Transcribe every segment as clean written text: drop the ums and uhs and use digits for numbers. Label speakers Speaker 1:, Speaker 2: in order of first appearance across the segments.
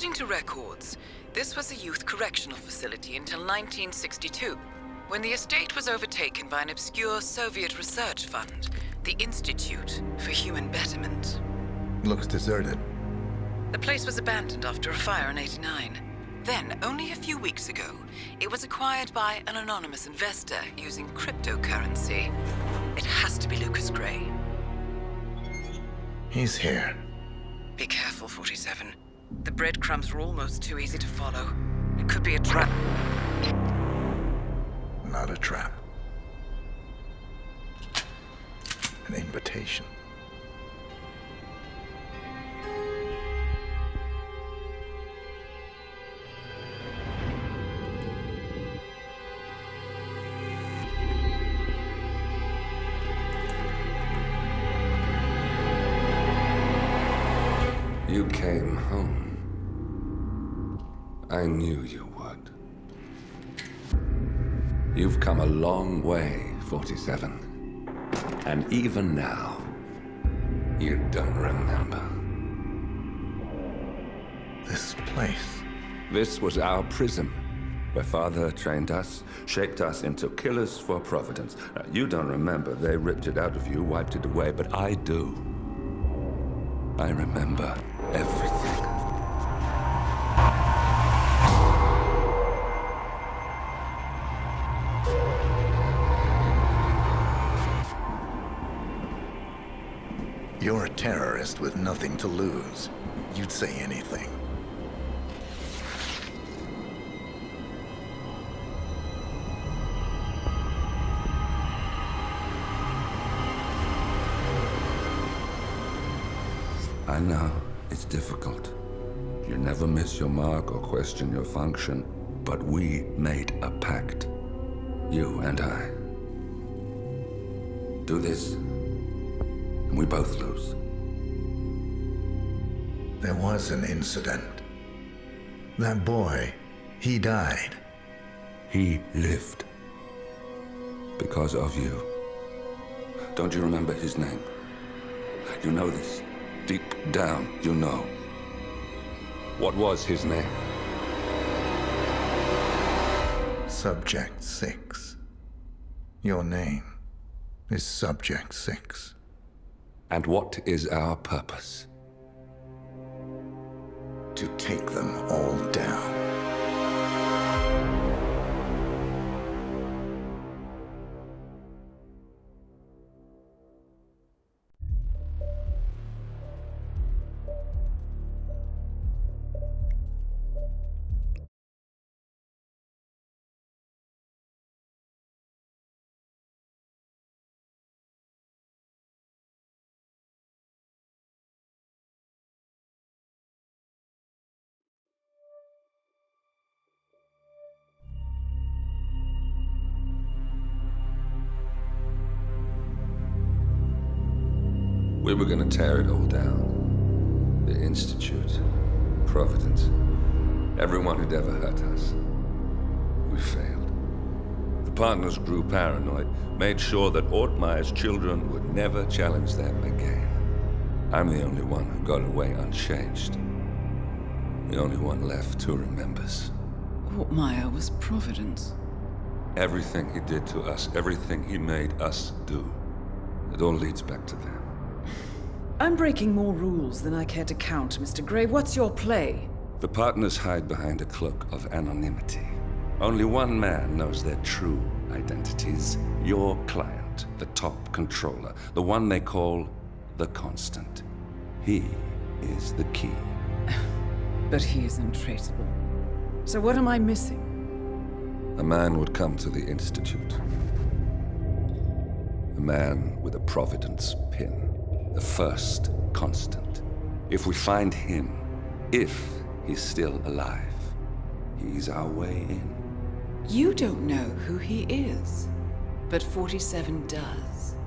Speaker 1: According to records, this was a youth correctional facility until 1962, when the estate was overtaken by an obscure Soviet research fund, the Institute for Human Betterment.
Speaker 2: Looks deserted.
Speaker 1: The place was abandoned after a fire in '89. Then, only a few weeks ago, it was acquired by an anonymous investor using cryptocurrency. It has to be Lucas Gray.
Speaker 2: He's here.
Speaker 1: Be careful, 47. The breadcrumbs were almost too easy to follow. It could be a trap.
Speaker 2: Not a trap. An invitation.
Speaker 3: You came home. I knew you would. You've come a long way, 47. And even now, you don't remember.
Speaker 2: This place.
Speaker 3: This was our prison, where Father trained us, shaped us into killers for Providence. You don't remember. They ripped it out of you, wiped it away, but I do. I remember everything.
Speaker 2: You're a terrorist with nothing to lose. You'd say anything.
Speaker 3: I know, it's difficult. You never miss your mark or question your function, but we made a pact. You and I. Do this, and we both lose.
Speaker 2: There was an incident. That boy, he died.
Speaker 3: He lived. Because of you. Don't you remember his name? You know this. Deep down, you know. What was his name?
Speaker 2: Subject 6. Your name is Subject 6.
Speaker 3: And what is our purpose?
Speaker 2: To take them all down.
Speaker 3: We were gonna tear it all down. The Institute, Providence, everyone who'd ever hurt us. We failed. The partners grew paranoid, made sure that Ortmeyer's children would never challenge them again. I'm the only one who got away unchanged. The only one left who remembers.
Speaker 1: Ortmeyer was Providence.
Speaker 3: Everything he did to us, everything he made us do, it all leads back to them.
Speaker 1: I'm breaking more rules than I care to count, Mr. Gray. What's your play?
Speaker 3: The partners hide behind a cloak of anonymity. Only one man knows their true identities. Your client, the top controller, the one they call the Constant. He is the key.
Speaker 1: But he is untraceable. So what am I missing?
Speaker 3: A man would come to the Institute. A man with a Providence pin. The first Constant. If we find him, if he's still alive, he's our way in.
Speaker 1: You don't know who he is, but 47 does.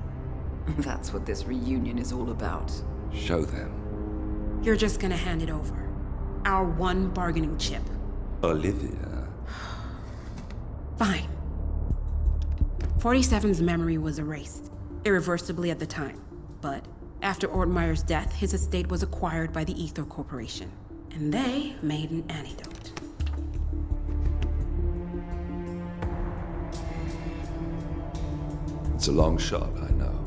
Speaker 1: That's what this reunion is all about.
Speaker 3: Show them.
Speaker 4: You're just gonna hand it over. Our one bargaining chip.
Speaker 3: Olivia.
Speaker 4: Fine. 47's memory was erased, irreversibly at the time. But after Ortmeyer's death, his estate was acquired by the Ether Corporation. And they made an antidote.
Speaker 3: It's a long shot, I know.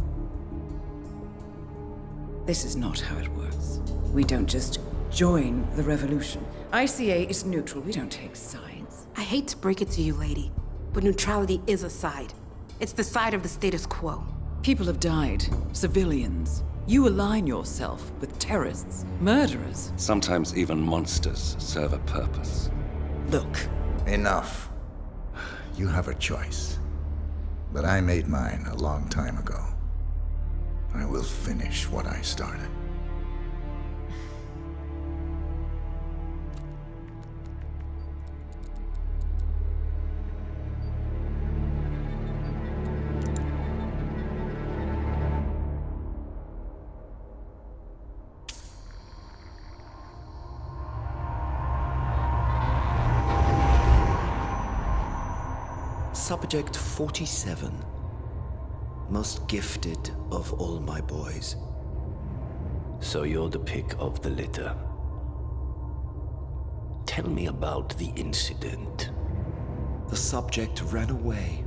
Speaker 5: This is not how it works. We don't just join the revolution. ICA is neutral. We don't take sides.
Speaker 4: I hate to break it to you, lady, but neutrality is a side. It's the side of the status quo.
Speaker 5: People have died. Civilians. You align yourself with terrorists, murderers.
Speaker 3: Sometimes even monsters serve a purpose.
Speaker 5: Look,
Speaker 2: Enough. You have a choice. But I made mine a long time ago. I will finish what I started.
Speaker 6: Subject 47. Most gifted of all my boys.
Speaker 7: So you're the pick of the litter. Tell me about the incident.
Speaker 6: The subject ran away.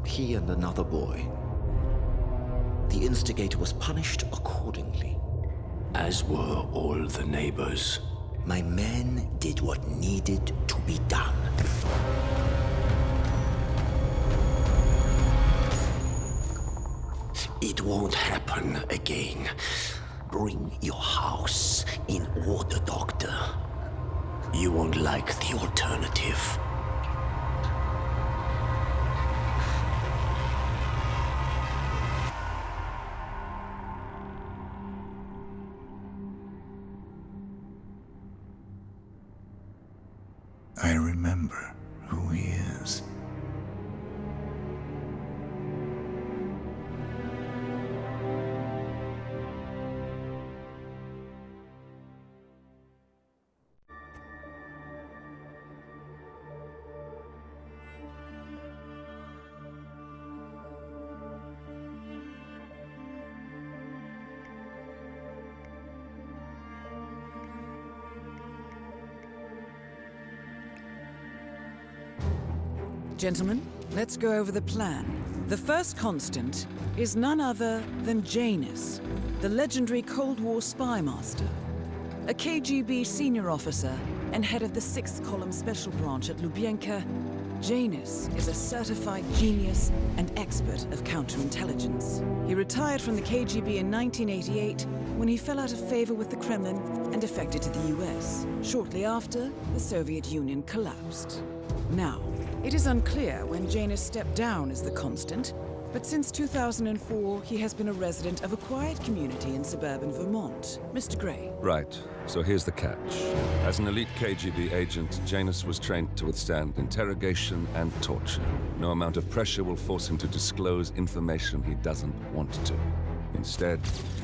Speaker 6: He and another boy. The instigator was punished accordingly.
Speaker 7: As were all the neighbors.
Speaker 6: My men did what needed to be done.
Speaker 7: It won't happen again. Bring your house in order, Doctor. You won't like the alternative.
Speaker 2: I remember who he is.
Speaker 5: gentlemen, let's go over the plan. The first constant is none other than Janus, the legendary Cold War spy master, a KGB senior officer and head of the 6th Column Special Branch at Lubyanka. Janus is a certified genius and expert of counterintelligence. He retired from the KGB in 1988 when he fell out of favor with the Kremlin and defected to the US. Shortly after, the Soviet Union collapsed. Now, it is unclear when Janus stepped down as the constant, but since 2004, he has been a resident of a quiet community in suburban Vermont. Mr. Gray.
Speaker 3: Right. So here's the catch. As an elite KGB agent, Janus was trained to withstand interrogation and torture. No amount of pressure will force him to disclose information he doesn't want to. Instead,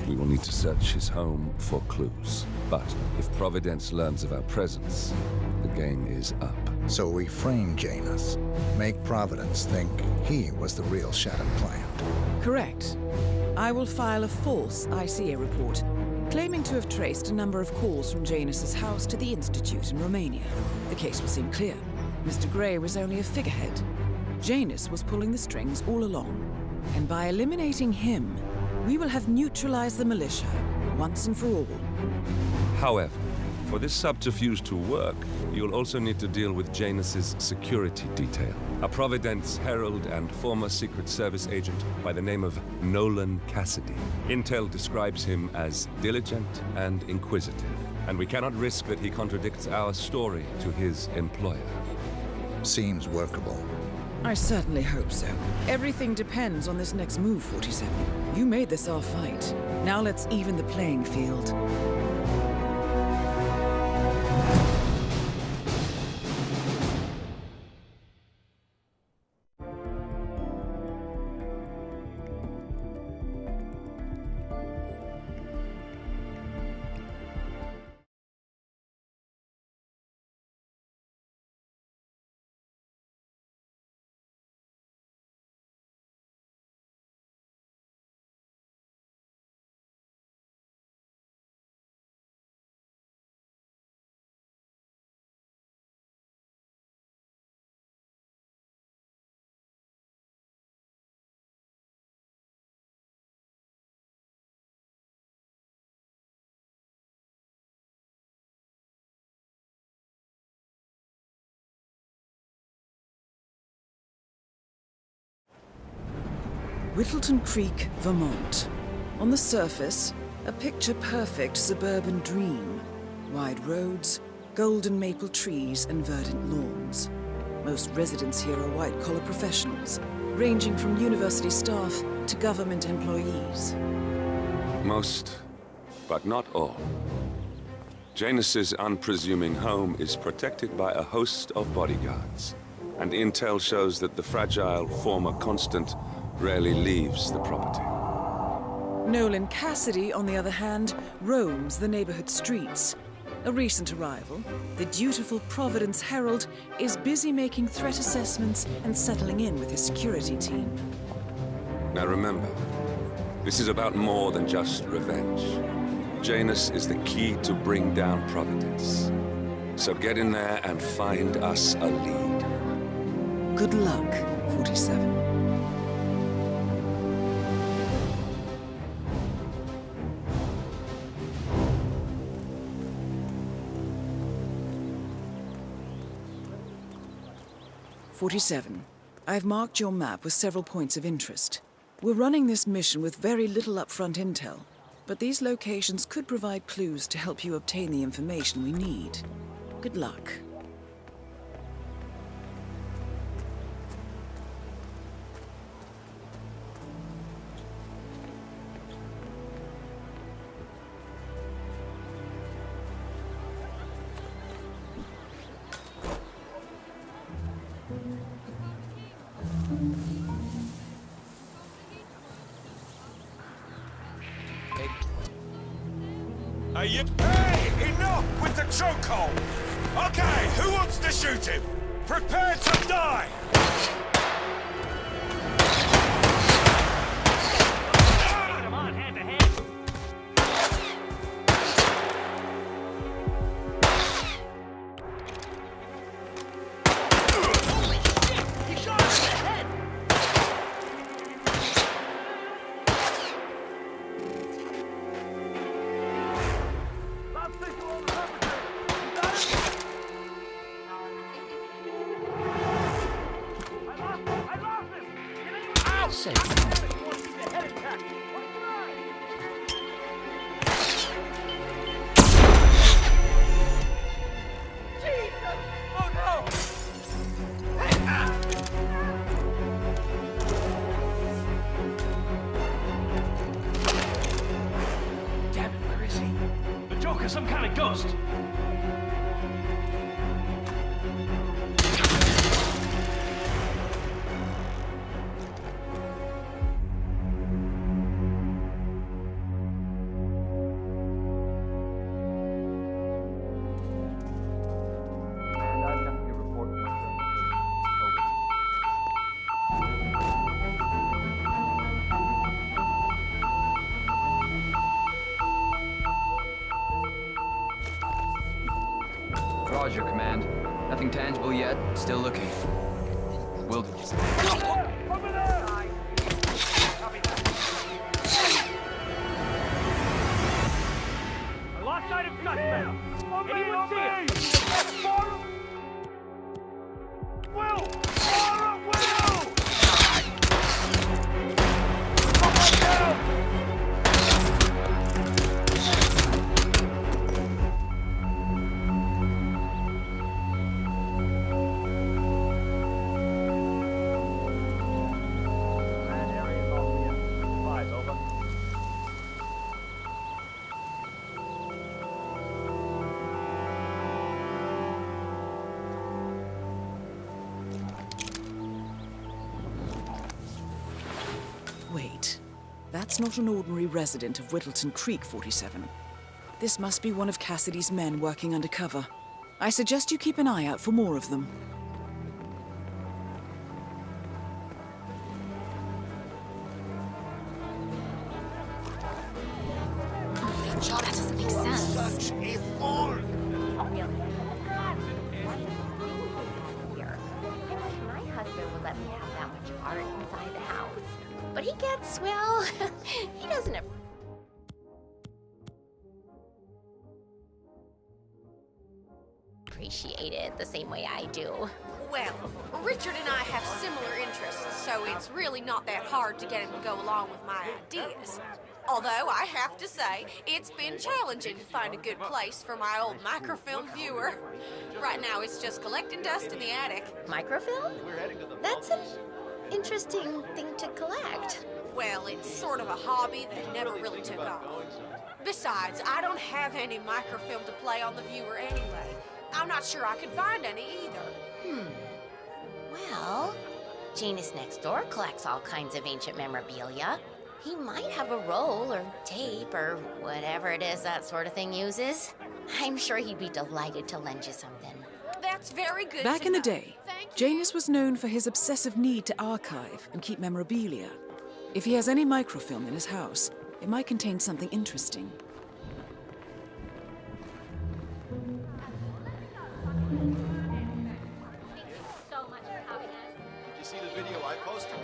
Speaker 3: we will need to search his home for clues. But if Providence learns of our presence, the game is up.
Speaker 2: So we frame Janus, make Providence think he was the real Shattered client.
Speaker 5: Correct. I will file a false ICA report, claiming to have traced a number of calls from Janus's house to the Institute in Romania. The case will seem clear. Mr. Gray was only a figurehead. Janus was pulling the strings all along. And by eliminating him, we will have neutralized the militia, once and for all.
Speaker 3: However, for this subterfuge to work, you'll also need to deal with Janus's security detail. A Providence herald and former Secret Service agent by the name of Nolan Cassidy. Intel describes him as diligent and inquisitive, and we cannot risk that he contradicts our story to his employer.
Speaker 2: Seems workable.
Speaker 5: I certainly hope so. Everything depends on this next move, 47. You made this our fight. Now let's even the playing field. Whittleton Creek, Vermont. On the surface, a picture-perfect suburban dream. Wide roads, golden maple trees, and verdant lawns. Most residents here are white-collar professionals, ranging from university staff to government employees.
Speaker 3: Most, but not all. Janus's unpresuming home is protected by a host of bodyguards, and intel shows that the fragile former Constant rarely leaves the property.
Speaker 5: Nolan Cassidy, on the other hand, roams the neighborhood streets. A recent arrival, the dutiful Providence Herald is busy making threat assessments and settling in with his security team.
Speaker 3: Now remember, this is about more than just revenge. Janus is the key to bring down Providence. So get in there and find us a lead.
Speaker 5: Good luck, 47. I've marked your map with several points of interest. We're running this mission with very little upfront intel, but these locations could provide clues to help you obtain the information we need. Good luck.
Speaker 8: Hey, enough with the chokehold! Okay, who wants to shoot him? Prepare to die! Come on, hand to hand! Holy shit! He shot him in the head!
Speaker 9: Damn it, where is he? The Joker's some kind of ghost.
Speaker 10: Roger, Command. Nothing tangible yet. Still looking. Will do.
Speaker 8: Over there!
Speaker 9: I lost sight of suspect. Anyone see it?
Speaker 8: Will! Fire at Will!
Speaker 5: Wait, that's not an ordinary resident of Whittleton Creek, 47. This must be one of Cassidy's men working undercover. I suggest you keep an eye out for more of them.
Speaker 11: That doesn't make sense.
Speaker 8: Such a fool!
Speaker 11: My husband would let me have that much art inside the house. But he gets, well, he doesn't appreciate. appreciate it the same way I do.
Speaker 12: Well, Richard and I have similar interests, so it's really not that hard to get him to go along with my ideas. Although, I have to say, it's been challenging to find a good place for my old microfilm viewer. Right now, it's just collecting dust in the attic.
Speaker 11: Microfilm? That's an interesting thing to collect.
Speaker 12: Well, it's sort of a hobby that never really took off. Besides, I don't have any microfilm to play on the viewer anyway. I'm not sure I could find any either.
Speaker 11: Well, Janus next door collects all kinds of ancient memorabilia. He might have a roll or tape or whatever it is that sort of thing uses. I'm sure he'd be delighted to lend you something.
Speaker 12: That's very good.
Speaker 5: Back in the
Speaker 12: know.
Speaker 5: day,
Speaker 12: Thank you.
Speaker 5: Janus was known for his obsessive need to archive and keep memorabilia. If he has any microfilm in his house, it might contain something interesting.
Speaker 11: So much for having us.
Speaker 13: Did you see the video I posted?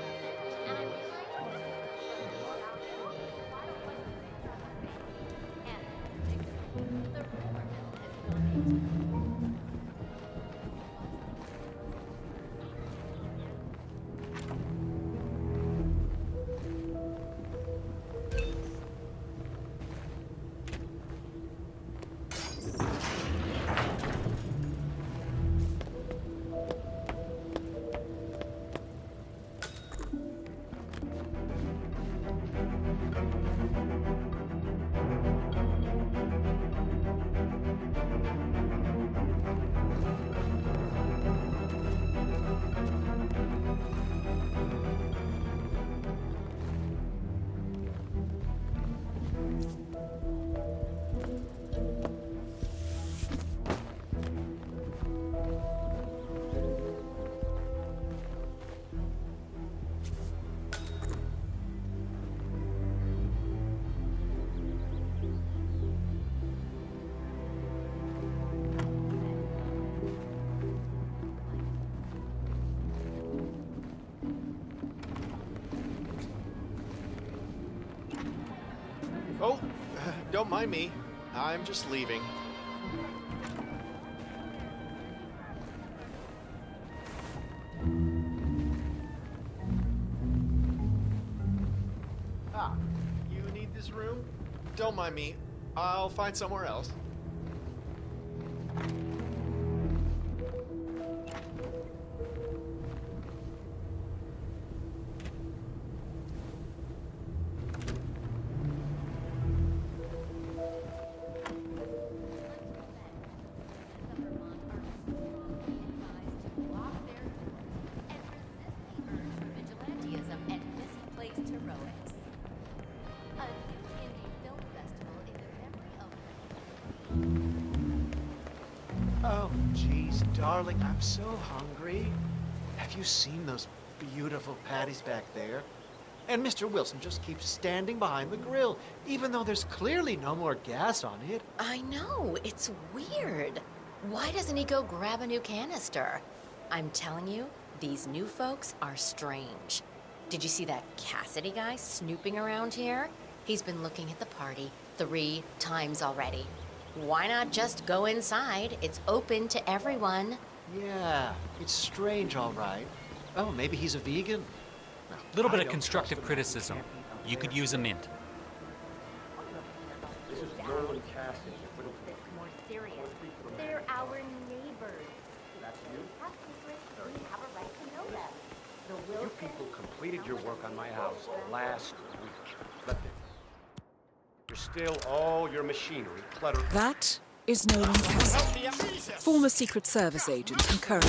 Speaker 13: Oh, don't mind me. I'm just leaving. Ah, you need this room? Don't mind me. I'll find somewhere else. Oh, geez, darling, I'm so hungry. Have you seen those beautiful patties back there? And Mr. Wilson just keeps standing behind the grill, even though there's clearly no more gas on it.
Speaker 11: I know, it's weird. Why doesn't he go grab a new canister? I'm telling you, these new folks are strange. Did you see that Cassidy guy snooping around here? He's been looking at the party 3 times already. Why not just go inside? It's open to everyone.
Speaker 13: Yeah, it's strange, all right. Oh, maybe he's a vegan?
Speaker 14: A little bit of constructive criticism. You could use a mint.
Speaker 11: This is Nolan Cassidy. More serious. They're our neighbors. That's you? We have a right to know them.
Speaker 15: You people completed your work on my house last week. But there's still all your machinery cluttered.
Speaker 5: That is Nolan Cassidy, former Secret Service agent and current.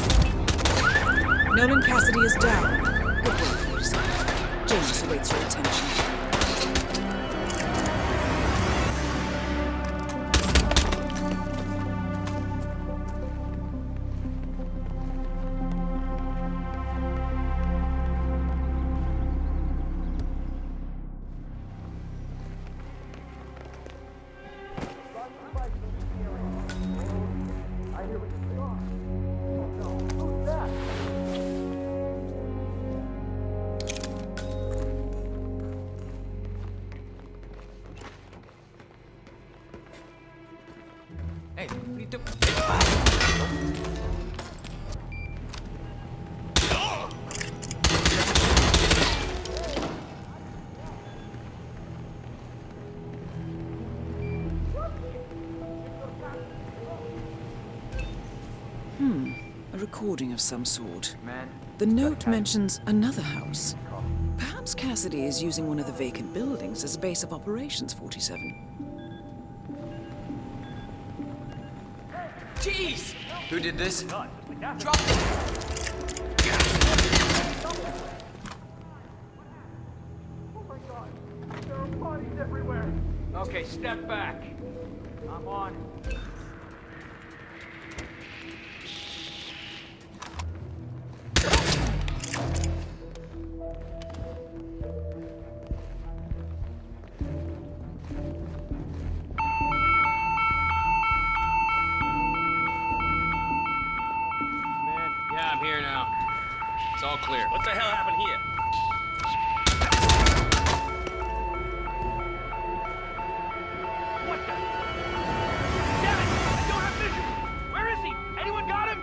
Speaker 5: Nolan Cassidy is down. Good work for yourself. James awaits your attention.
Speaker 10: Hey, what are you doing?
Speaker 5: recording of some sort.
Speaker 10: Man,
Speaker 5: The note mentions another house. Perhaps Cassidy is using one of the vacant buildings as a base of operations, 47.
Speaker 10: Jeez! Who did this? Drop
Speaker 9: There are bodies everywhere.
Speaker 14: Okay, step back. I'm on.
Speaker 16: Yeah, I'm here now. It's all clear.
Speaker 9: What the hell happened here? What the? Damn it! I don't have vision! Where is he? Anyone got him?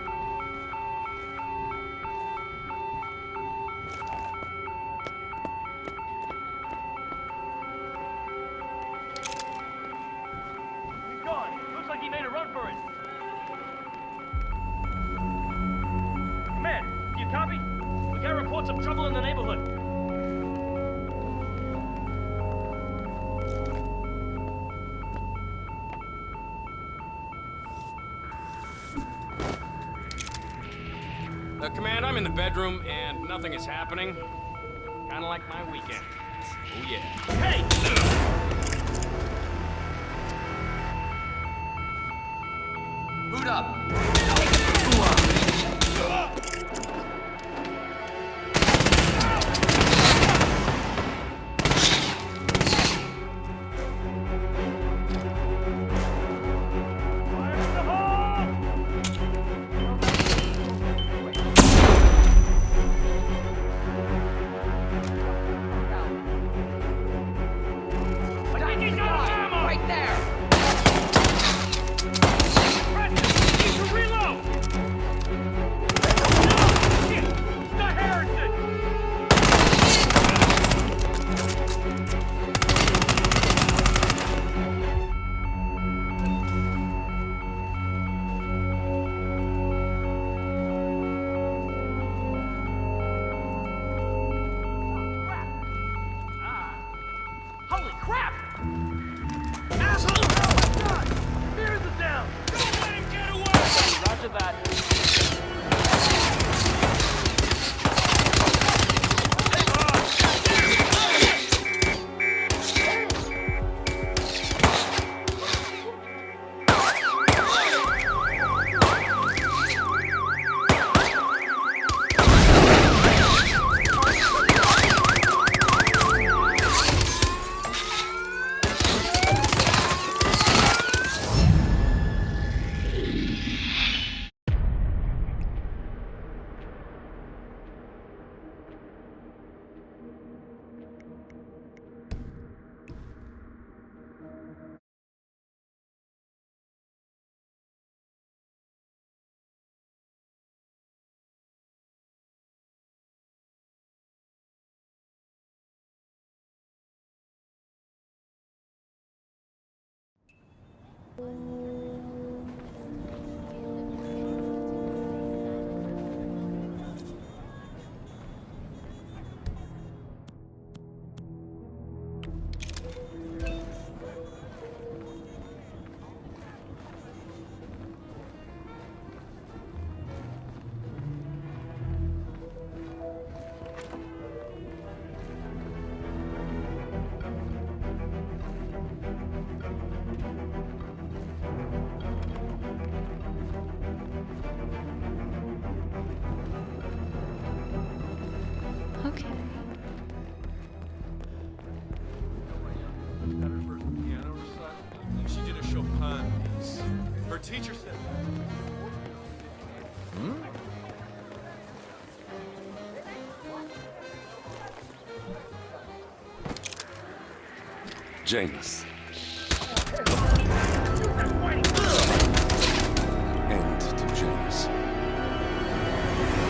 Speaker 9: He's gone. Looks like he made a run for it. Man, do you copy? We got reports of trouble in the neighborhood.
Speaker 16: Command, I'm in the bedroom and nothing is happening. Kinda like my weekend. Oh yeah.
Speaker 9: Hey!
Speaker 10: Boot up!
Speaker 9: Right there! Need to reload! Shit! It's not Harrison! Holy crap! Asshole! Oh my God! Spears is down! Don't let him get away! Roger that.
Speaker 11: Okay.
Speaker 8: She did a Chopin piece. Her teacher said.
Speaker 3: Janus. End to Janus.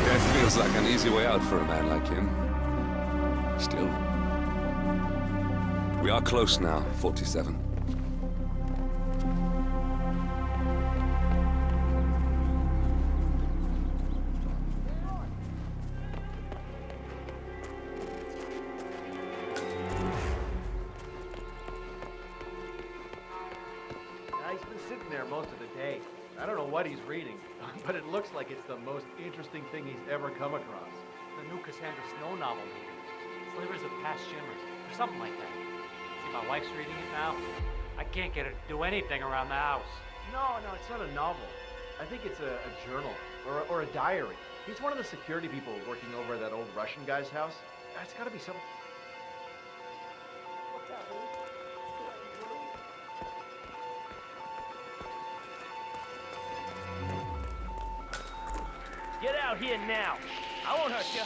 Speaker 3: Death feels like an easy way out for a man like him. Still. We are close now, 47.
Speaker 13: what he's reading, but it looks like it's the most interesting thing he's ever come across.
Speaker 14: The new Cassandra Snow novel, maybe. Slivers of Past Shimmers, or something like that. See, my wife's reading it now. I can't get her to do anything around the house.
Speaker 13: No, it's not a novel. I think it's a journal, or a diary. He's one of the security people working over at that old Russian guy's house. It's gotta be some...
Speaker 9: Get out here now. I won't hurt you.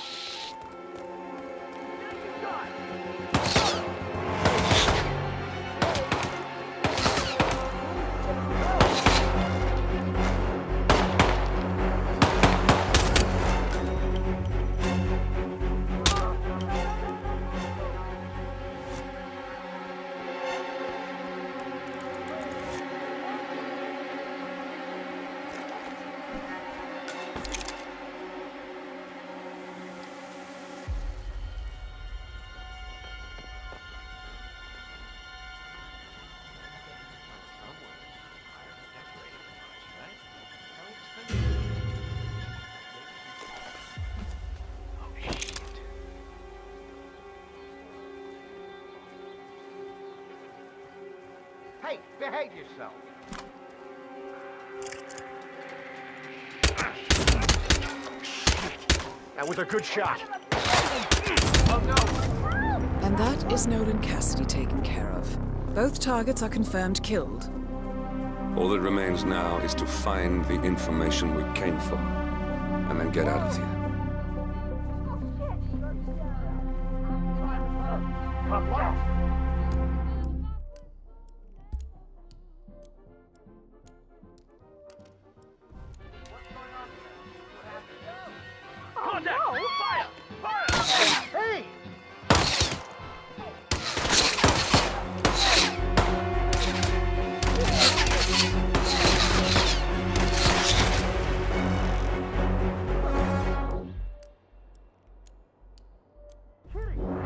Speaker 15: Hey, behave yourself.
Speaker 13: That was a good shot.
Speaker 15: Oh no!
Speaker 5: And that is Nolan Cassidy taken care of. Both targets are confirmed killed.
Speaker 3: All that remains now is to find the information we came for, and then get out of here.
Speaker 9: Contact! Fire! Fire!
Speaker 15: Hey!
Speaker 9: Kitty!